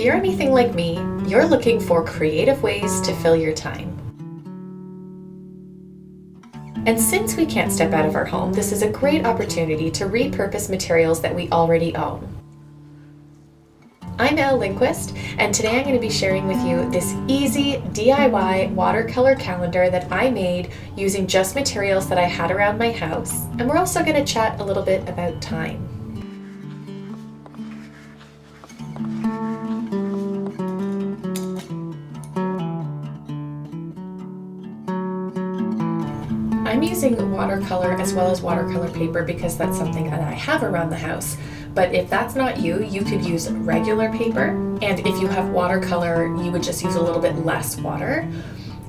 you're anything like me, you're looking for creative ways to fill your time. And since we can't step out of our home, this is a great opportunity to repurpose materials that we already own. I'm Elle Lindquist, and today I'm going to be sharing with you this easy DIY watercolor calendar that I made using just materials that I had around my house. And we're also going to chat a little bit about time. I'm using watercolor as well as watercolor paper because that's something that I have around the house. But if that's not you, you could use regular paper. And if you have watercolor, you would just use a little bit less water.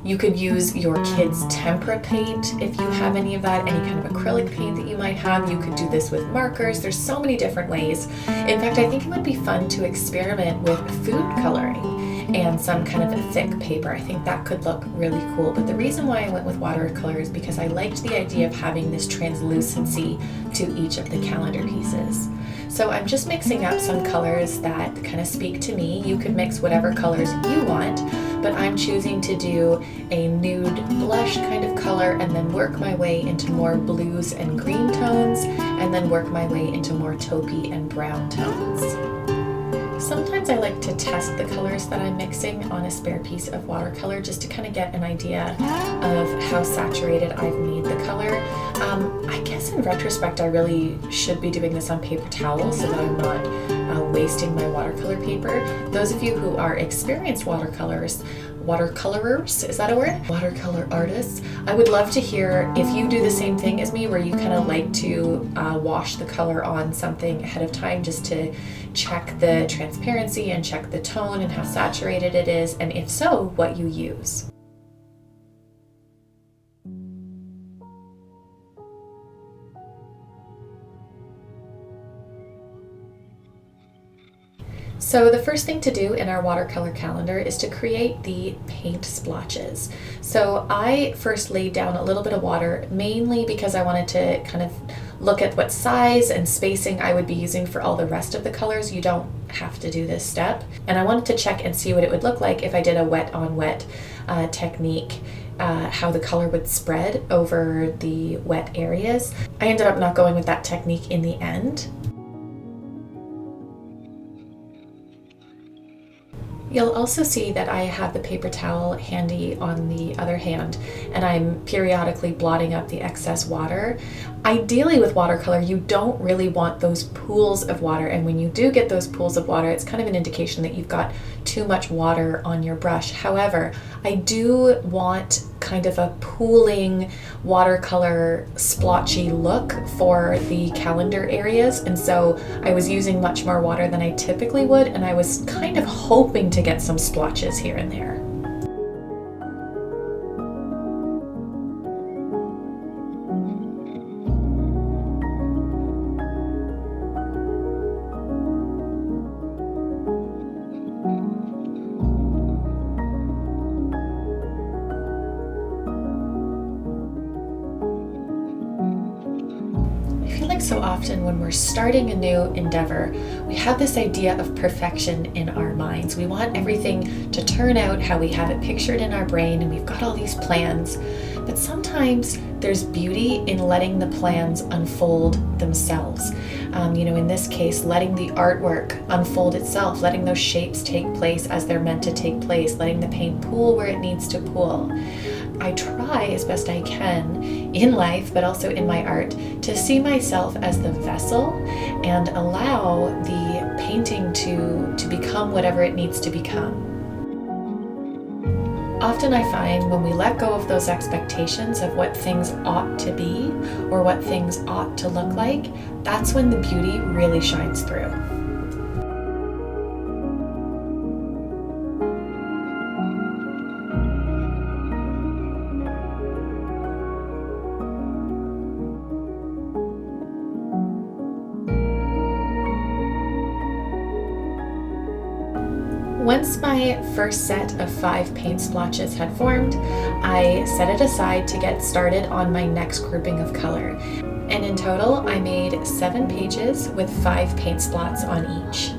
You could use your kids' tempera paint if you have any of that, any kind of acrylic paint that you might have. You could do this with markers. There's so many different ways. In fact, I think it would be fun to experiment with food coloring and some kind of a thick paper. I think that could look really cool. But the reason why I went with watercolor is because I liked the idea of having this translucency to each of the calendar pieces. So I'm just mixing up some colors that kind of speak to me. You could mix whatever colors you want, but I'm choosing to do a nude blush kind of color and then work my way into more blues and green tones, and then work my way into more taupey and brown tones. Sometimes I like to test the colors that I'm mixing on a spare piece of watercolor just to kind of get an idea of how saturated I've made the color. I guess in retrospect I really should be doing this on paper towel so that I'm not wasting my watercolor paper. Those of you who are experienced watercolorers, is that a word? Watercolor artists. I would love to hear if you do the same thing as me, where you kind of like to wash the color on something ahead of time just to check the transparency and check the tone and how saturated it is, and if so, what you use. So the first thing to do in our watercolor calendar is to create the paint splotches. So I first laid down a little bit of water, mainly because I wanted to kind of look at what size and spacing I would be using for all the rest of the colors. You don't have to do this step. And I wanted to check and see what it would look like if I did a wet on wet technique. How the color would spread over the wet areas. I ended up not going with that technique in the end. You'll also see that I have the paper towel handy on the other hand, and I'm periodically blotting up the excess water. Ideally with watercolor, you don't really want those pools of water, and when you do get those pools of water, it's kind of an indication that you've got too much water on your brush. However, I do want kind of a pooling watercolor splotchy look for the calendar areas, and so I was using much more water than I typically would, and I was kind of hoping to get some splotches here and there. So often when we're starting a new endeavor, we have this idea of perfection in our minds. We want everything to turn out how we have it pictured in our brain, and we've got all these plans. But sometimes there's beauty in letting the plans unfold themselves. In this case, letting the artwork unfold itself, letting those shapes take place as they're meant to take place, letting the paint pool where it needs to pool. I try as best I can in life, but also in my art, to see myself as the vessel and allow the painting to become whatever it needs to become. Often I find when we let go of those expectations of what things ought to be or what things ought to look like, that's when the beauty really shines through. Once my first set of 5 paint splotches had formed, I set it aside to get started on my next grouping of color. And in total, I made 7 pages with 5 paint splots on each.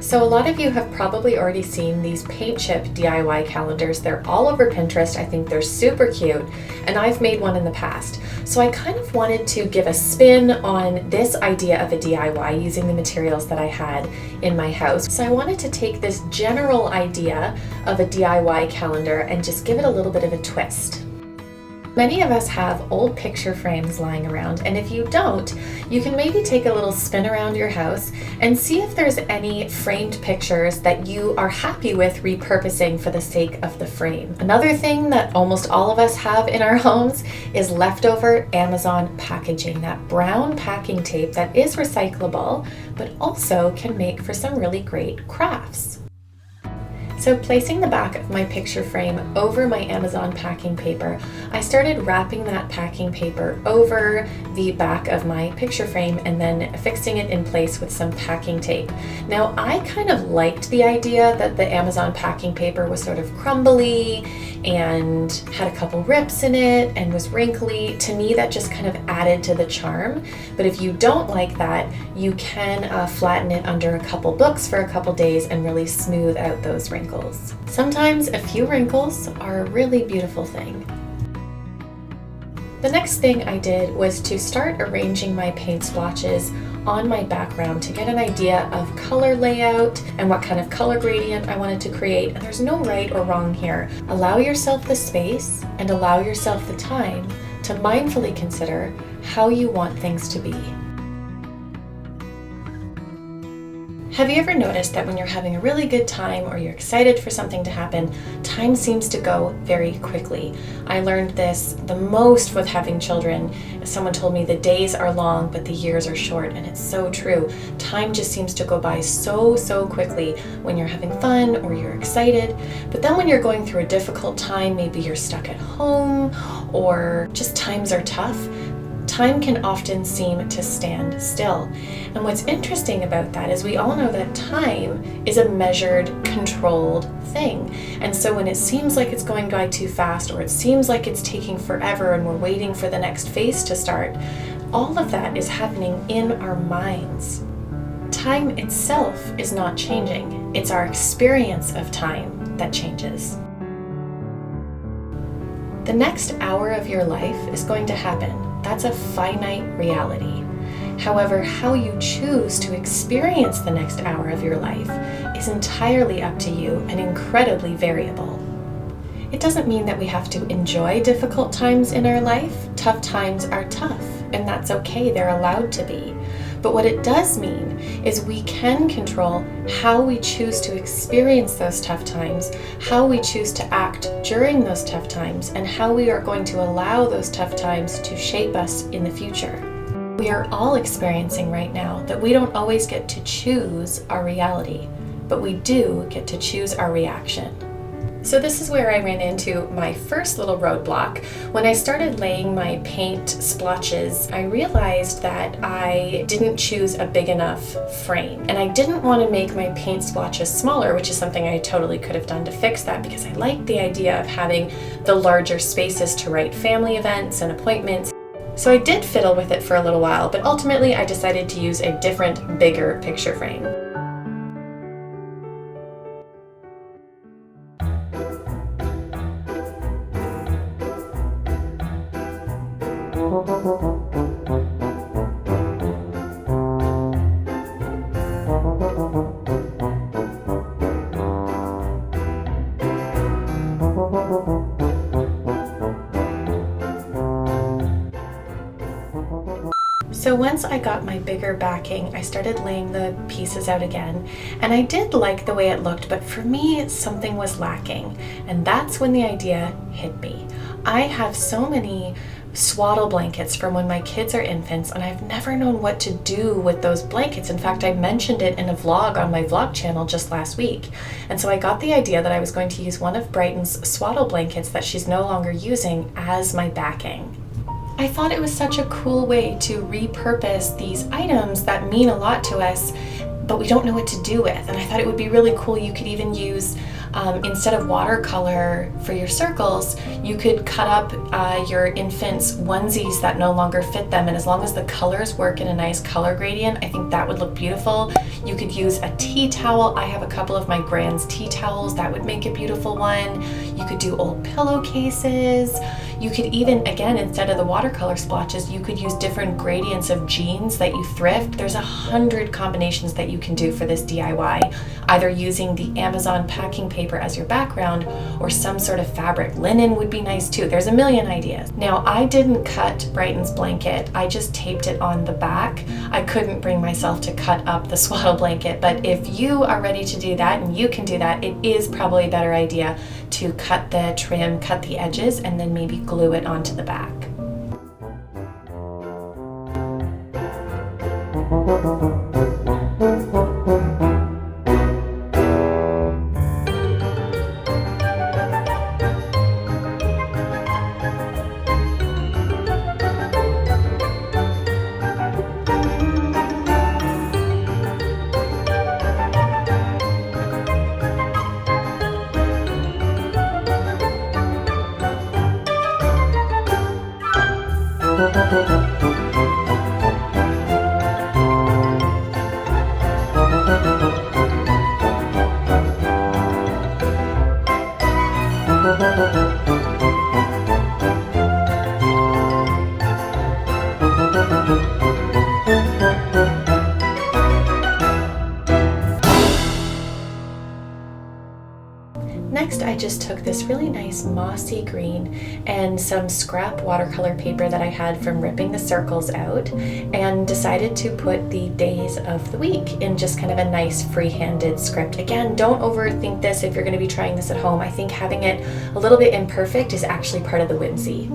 So a lot of you have probably already seen these paint chip DIY calendars. They're all over Pinterest. I think they're super cute, and I've made one in the past. So I kind of wanted to give a spin on this idea of a DIY using the materials that I had in my house. So I wanted to take this general idea of a DIY calendar and just give it a little bit of a twist. Many of us have old picture frames lying around, and if you don't, you can maybe take a little spin around your house and see if there's any framed pictures that you are happy with repurposing for the sake of the frame. Another thing that almost all of us have in our homes is leftover Amazon packaging, that brown packing tape that is recyclable, but also can make for some really great crafts. So placing the back of my picture frame over my Amazon packing paper, I started wrapping that packing paper over the back of my picture frame and then fixing it in place with some packing tape. Now, I kind of liked the idea that the Amazon packing paper was sort of crumbly and had a couple rips in it and was wrinkly. To me, that just kind of added to the charm. But if you don't like that, you can flatten it under a couple books for a couple days and really smooth out those wrinkles. Sometimes a few wrinkles are a really beautiful thing. The next thing I did was to start arranging my paint swatches on my background to get an idea of color layout and what kind of color gradient I wanted to create. And there's no right or wrong here. Allow yourself the space and allow yourself the time to mindfully consider how you want things to be. Have you ever noticed that when you're having a really good time or you're excited for something to happen, time seems to go very quickly? I learned this the most with having children. Someone told me the days are long, but the years are short, and it's so true. Time just seems to go by so quickly when you're having fun or you're excited. But then when you're going through a difficult time, maybe you're stuck at home or just times are tough, time can often seem to stand still. And what's interesting about that is we all know that time is a measured, controlled thing. And so when it seems like it's going by too fast, or it seems like it's taking forever and we're waiting for the next phase to start, all of that is happening in our minds. Time itself is not changing. It's our experience of time that changes. The next hour of your life is going to happen. That's a finite reality. However, how you choose to experience the next hour of your life is entirely up to you and incredibly variable. It doesn't mean that we have to enjoy difficult times in our life. Tough times are tough, and that's okay. They're allowed to be. But what it does mean is we can control how we choose to experience those tough times, how we choose to act during those tough times, and how we are going to allow those tough times to shape us in the future. We are all experiencing right now that we don't always get to choose our reality, but we do get to choose our reaction. So this is where I ran into my first little roadblock. When I started laying my paint splotches, I realized that I didn't choose a big enough frame. And I didn't want to make my paint splotches smaller, which is something I totally could have done to fix that, because I liked the idea of having the larger spaces to write family events and appointments. So I did fiddle with it for a little while, but ultimately I decided to use a different, bigger picture frame. So once I got my bigger backing, I started laying the pieces out again, and I did like the way it looked, but for me, something was lacking, and that's when the idea hit me. I have so many swaddle blankets from when my kids are infants, and I've never known what to do with those blankets. In fact, I mentioned it in a vlog on my vlog channel just last week. And so I got the idea that I was going to use one of Brighton's swaddle blankets that she's no longer using as my backing. I thought it was such a cool way to repurpose these items that mean a lot to us, but we don't know what to do with. And I thought it would be really cool. You could even use Instead of watercolor for your circles, you could cut up your infant's onesies that no longer fit them, and as long as the colors work in a nice color gradient, I think that would look beautiful. You could use a tea towel. I have a couple of my grand's tea towels. That would make a beautiful one. You could do old pillowcases. You could even, again, instead of the watercolor splotches, you could use different gradients of jeans that you thrift. There's 100 combinations that you can do for this DIY, either using the Amazon packing paper as your background or some sort of fabric. Linen would be nice too. There's a million ideas. Now, I didn't cut Brighton's blanket. I just taped it on the back. I couldn't bring myself to cut up the swaddle blanket, but if you are ready to do that and you can do that, it is probably a better idea to cut the trim, cut the edges, and then maybe glue it onto the back. Next, I just took this really nice mossy green and some scrap watercolor paper that I had from ripping the circles out, and decided to put the days of the week in just kind of a nice free-handed script. Again, don't overthink this if you're going to be trying this at home. I think having it a little bit imperfect is actually part of the whimsy.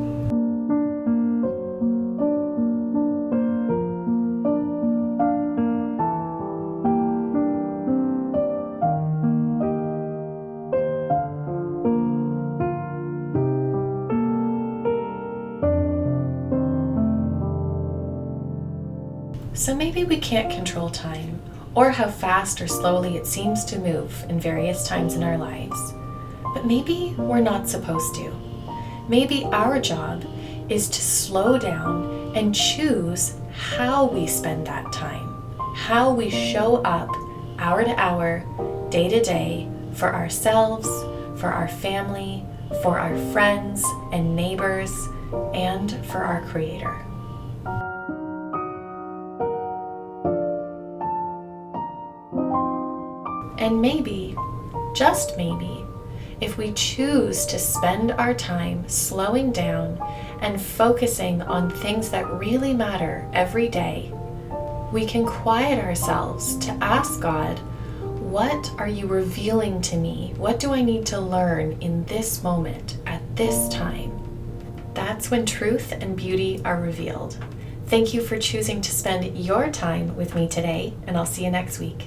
So maybe we can't control time, or how fast or slowly it seems to move in various times in our lives. But maybe we're not supposed to. Maybe our job is to slow down and choose how we spend that time, how we show up hour to hour, day to day, for ourselves, for our family, for our friends and neighbors, and for our Creator. And maybe, just maybe, if we choose to spend our time slowing down and focusing on things that really matter every day, we can quiet ourselves to ask God, what are you revealing to me? What do I need to learn in this moment, at this time? That's when truth and beauty are revealed. Thank you for choosing to spend your time with me today, and I'll see you next week.